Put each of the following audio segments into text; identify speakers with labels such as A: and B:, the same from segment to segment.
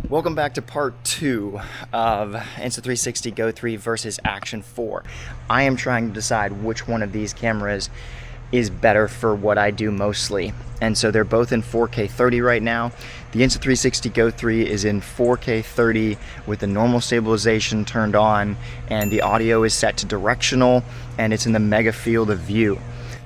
A: Welcome back to part 2 of Insta360 Go3 versus Action 4. I am trying to decide which one of these cameras is better for what I do mostly. And so they're both in 4K 30 right now. The Insta360 Go3 is in 4K 30 with the normal stabilization turned on, and the audio is set to directional, and it's in the mega field of view.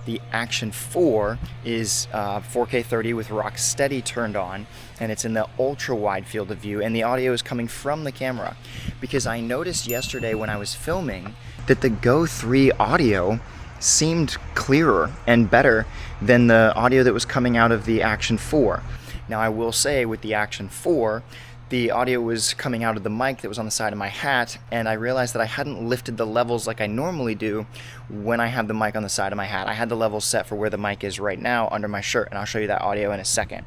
A: The Action 4 is 4K 30 with rock steady turned on, and it's in the ultra wide field of view, and the audio is coming from the camera. Because I noticed yesterday when I was filming that the Go3 audio seemed clearer and better than the audio that was coming out of the Action 4. Now I will say with the Action 4, the audio was coming out of the mic that was on the side of my hat, and I realized that I hadn't lifted the levels like I normally do when I have the mic on the side of my hat. I had the levels set for where the mic is right now under my shirt, and I'll show you that audio in a second.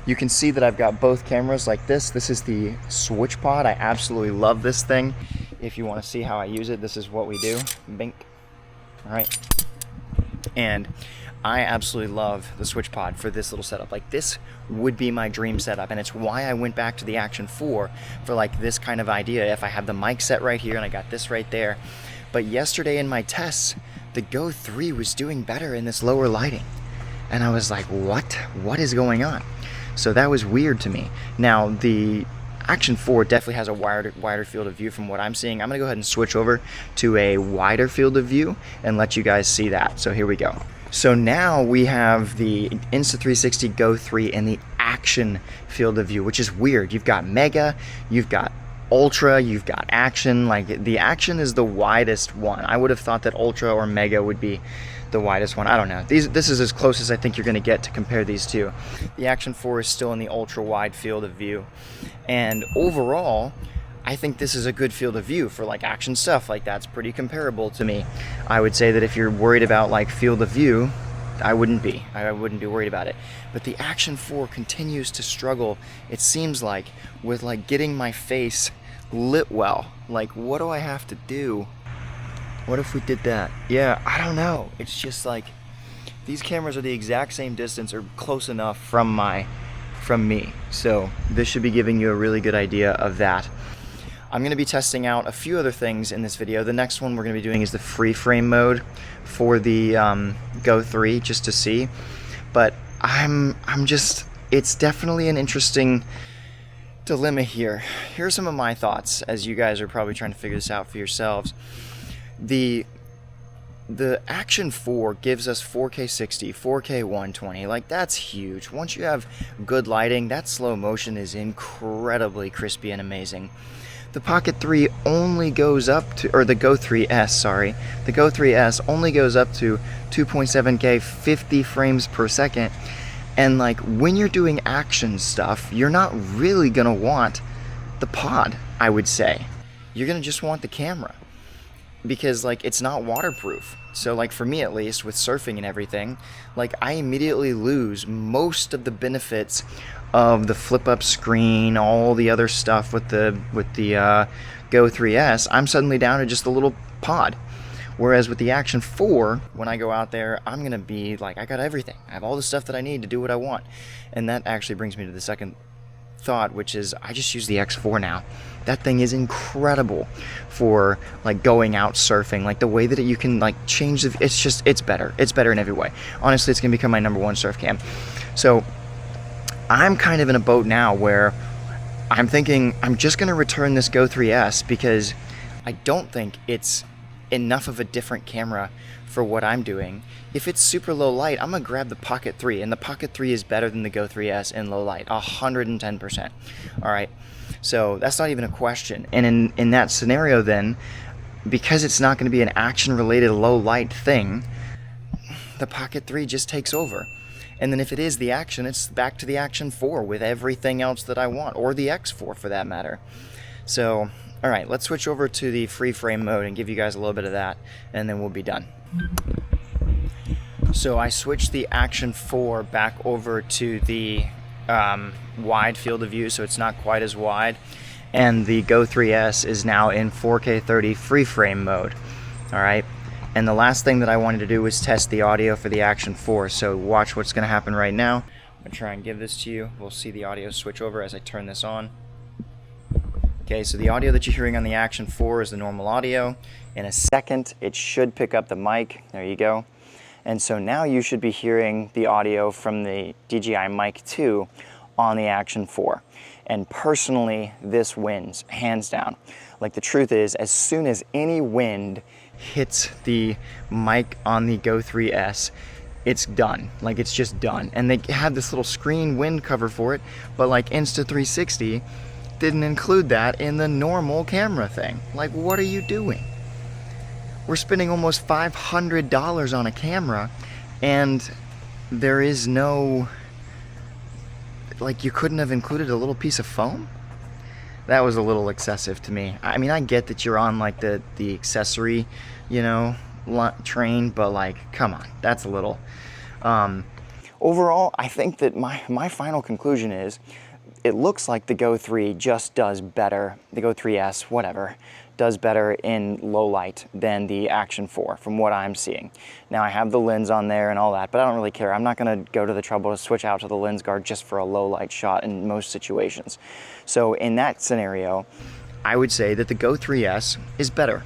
A: You can see that I've got both cameras like this. This is the switch pod. I absolutely love this thing. If you want to see how I use it, this is what we do. Bink. All right. And I absolutely love the switch pod for this little setup. Like, this would be my dream setup, and it's why I went back to the Action 4 for like this kind of idea. If I have the mic set right here and I got this right there. But yesterday in my tests, the Go3 was doing better in this lower lighting, and I was like, what is going on? So that was weird to me. Now the Action 4 definitely has a wider field of view from what I'm seeing. I'm gonna go ahead and switch over to a wider field of view and let you guys see that. So here we go. So now we have the Insta360 Go3 in the Action field of view, which is weird. You've got Mega, you've got Ultra, you've got Action. Like, the Action is the widest one. I would have thought that Ultra or Mega would be the widest one. I don't know. This is as close as I think you're going to get to compare these two. The Action 4 is still in the ultra wide field of view. And overall, I think this is a good field of view for like action stuff. Like, that's pretty comparable to me. I would say that if you're worried about like field of view, I wouldn't be worried about it. But the Action 4 continues to struggle, it seems like, with like getting my face lit well. Like, what do I have to do? What if we did that? Yeah, I don't know. It's just like, these cameras are the exact same distance or close enough from me. So this should be giving you a really good idea of that. I'm going to be testing out a few other things in this video. The next one we're going to be doing is the free frame mode for the Go3, just to see. But it's definitely an interesting dilemma here. Here are some of my thoughts as you guys are probably trying to figure this out for yourselves. The Action 4 gives us 4K 60, 4K 120. Like, that's huge. Once you have good lighting, that slow motion is incredibly crispy and amazing. The Pocket 3 only goes up to, or the Go3s, sorry. The Go3s only goes up to 2.7K 50 frames per second. And like, when you're doing action stuff, you're not really gonna want the pod, I would say. You're gonna just want the camera, because like, it's not waterproof. So like, for me at least, with surfing and everything, like, I immediately lose most of the benefits of the flip up screen, all the other stuff with the Go3s. I'm suddenly down to just a little pod. Whereas with the Action 4, when I go out there, I'm gonna be like, I got everything. I have all the stuff that I need to do what I want. And that actually brings me to the second thought, which is, I just use the X4 now. That thing is incredible for like going out surfing. Like, the way that you can like change the, it's better. It's better in every way. Honestly, it's gonna become my #1 surf cam. So I'm kind of in a boat now where I'm thinking I'm just gonna return this Go3s, because I don't think it's enough of a different camera for what I'm doing. If it's super low light, I'm gonna grab the Pocket 3, and the Pocket 3 is better than the Go3s in low light, 110%. All right, so that's not even a question. And in that scenario then, because it's not gonna be an action-related low light thing, the Pocket 3 just takes over. And then if it is the action, it's back to the Action 4 with everything else that I want, or the X4 for that matter. So, all right, let's switch over to the free frame mode and give you guys a little bit of that, and then we'll be done. So I switched the Action 4 back over to the wide field of view, so it's not quite as wide. And the Go3s is now in 4K 30 free frame mode. All right. And the last thing that I wanted to do was test the audio for the Action 4. So watch what's going to happen right now. I'm going to try and give this to you. We'll see the audio switch over as I turn this on. Okay, so the audio that you're hearing on the Action 4 is the normal audio. In a second, it should pick up the mic. There you go. And so now you should be hearing the audio from the DJI Mic 2 on the Action 4. And personally, this wins, hands down. Like, the truth is, as soon as any wind hits the mic on the Go3s, it's done. Like, it's just done. And they have this little screen wind cover for it, but like Insta360 didn't include that in the normal camera thing. Like, what are you doing? We're spending almost $500 on a camera, and there is no, like, you couldn't have included a little piece of foam? That was a little excessive to me. I mean, I get that you're on like the accessory, you know, train, but like, come on, that's a little. Overall, I think that my final conclusion is, it looks like the Go3 just does better, the Go3s, whatever, does better in low light than the Action 4 from what I'm seeing. Now, I have the lens on there and all that, but I don't really care. I'm not gonna go to the trouble to switch out to the lens guard just for a low light shot in most situations. So in that scenario, I would say that the Go3s is better.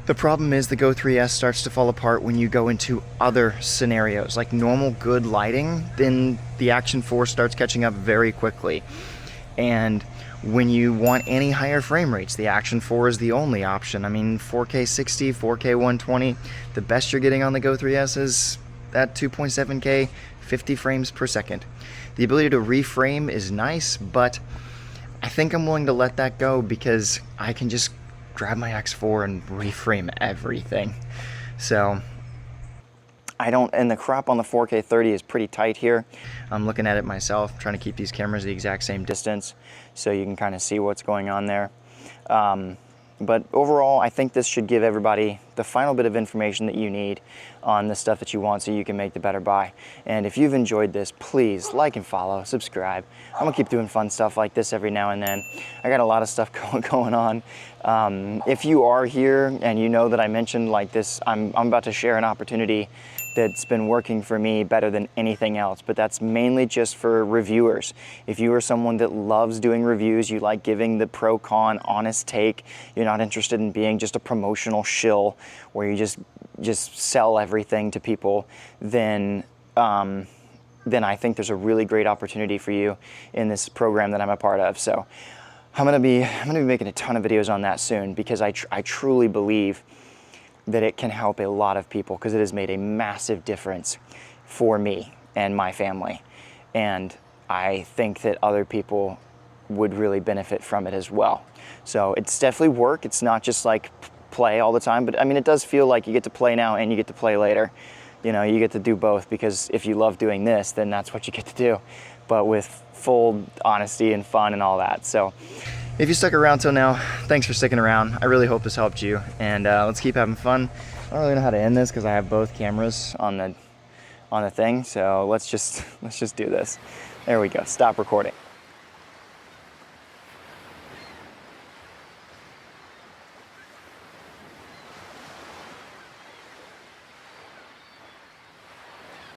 A: The problem is the Go3s starts to fall apart when you go into other scenarios, like normal good lighting, then the Action 4 starts catching up very quickly. And when you want any higher frame rates, the Action 4 is the only option. I mean, 4K 60, 4K 120, the best you're getting on the Go3s is at 2.7K, 50 frames per second. The ability to reframe is nice, but I think I'm willing to let that go because I can just grab my X4 and reframe everything. So and the crop on the 4K 30 is pretty tight here. I'm looking at it myself, trying to keep these cameras the exact same distance so you can kind of see what's going on there. But overall, I think this should give everybody the final bit of information that you need on the stuff that you want so you can make the better buy. And if you've enjoyed this, please like and follow, subscribe. I'm gonna keep doing fun stuff like this every now and then. I got a lot of stuff going on. If you are here and you know that I mentioned like this, I'm about to share an opportunity that's been working for me better than anything else, but that's mainly just for reviewers. If you are someone that loves doing reviews, you like giving the pro-con honest take, you're not interested in being just a promotional shill where you just sell everything to people, then I think there's a really great opportunity for you in this program that I'm a part of. So I'm gonna be making a ton of videos on that soon because I truly believe that it can help a lot of people because it has made a massive difference for me and my family. And I think that other people would really benefit from it as well. So it's definitely work. It's not just like play all the time, but I mean, it does feel like you get to play now and you get to play later. You know, you get to do both because if you love doing this, then that's what you get to do, but with full honesty and fun and all that. So if you stuck around till now, thanks for sticking around. I really hope this helped you, and let's keep having fun. I don't really know how to end this because I have both cameras on the thing, so let's just do this. There we go. Stop recording.